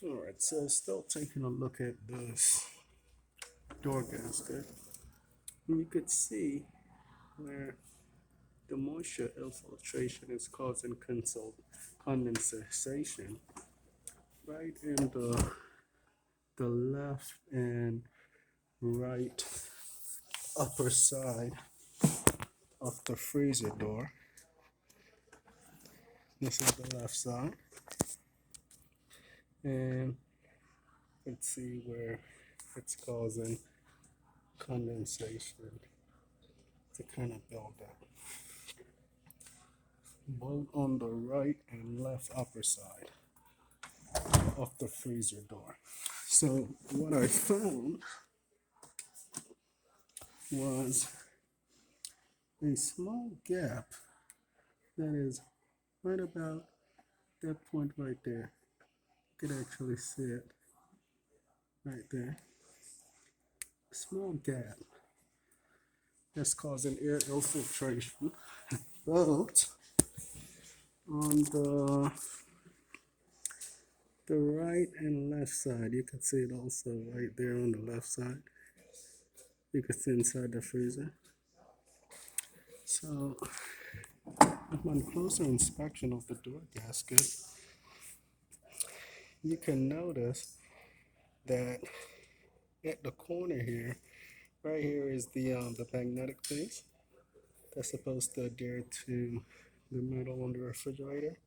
All right, so still taking a look at this door gasket, you could see where the moisture infiltration is causing condensation right in the left and right upper side of the freezer door. This is the left side, and let's see where it's causing condensation to kind of build up, both on the right and left upper side of the freezer door. So what I found was a small gap that is right about that point right there. You can actually see it right there. Small gap that's causing air infiltration. But on the right and left side, you can see it also right there on the left side. You can see inside the freezer. So upon closer inspection of the door gasket, you can notice that at the corner here, right here is the magnetic piece that's supposed to adhere to the metal on the refrigerator.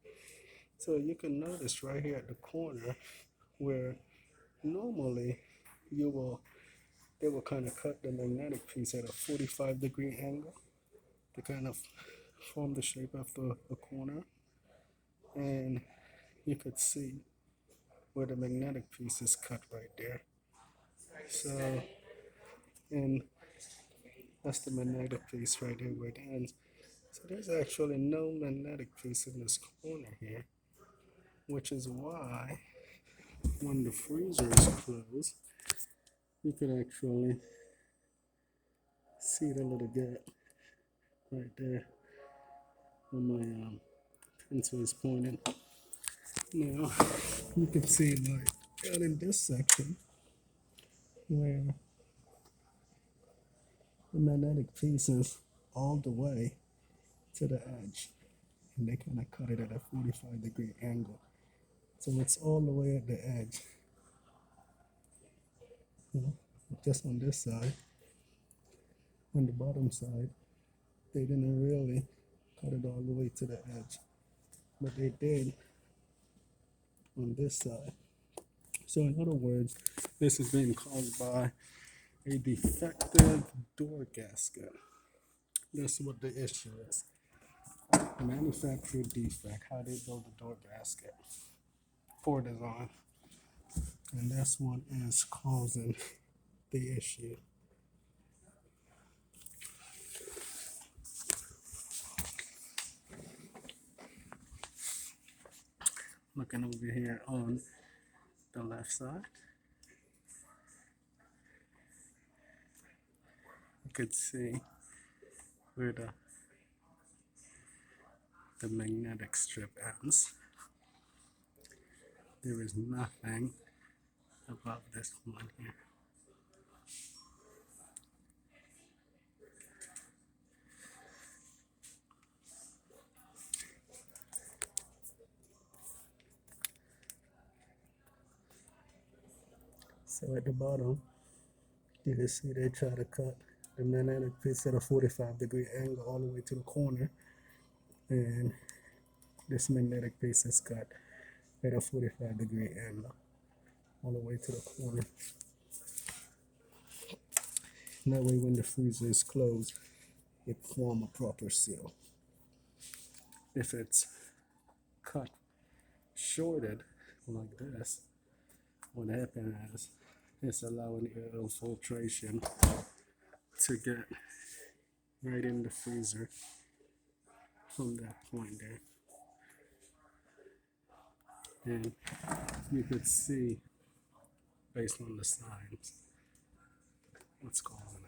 So you can notice right here at the corner where normally you will they will kind of cut the magnetic piece at a 45-degree angle to kind of form the shape of the corner, and you could see where the magnetic piece is cut right there. So, and that's the magnetic piece right there where it ends. So there's actually no magnetic piece in this corner here, which is why when the freezer is closed, you can actually see the little gap right there where my pencil is pointing. Now, you can see like out in this section where the magnetic piece is all the way to the edge, and they kind of cut it at a 45-degree angle. So it's all the way at the edge, you know, just on this side. On the bottom side, they didn't really cut it all the way to the edge, but they did on this side. So in other words, this is being caused by a defective door gasket. That's what the issue is. Manufacturer defect, how they build the door gasket. Poor design. And that's what is causing the issue. Looking over here on the left side, you could see where the magnetic strip ends. There is nothing above this one here. So at the bottom, you can see they try to cut the magnetic piece at a 45-degree angle all the way to the corner, and this magnetic piece is cut at a 45-degree angle all the way to the corner. And that way when the freezer is closed, it form a proper seal. If it's cut shorted like this, what happens is it's allowing air infiltration to get right in the freezer from that point there. And you could see, based on the signs, what's causing it.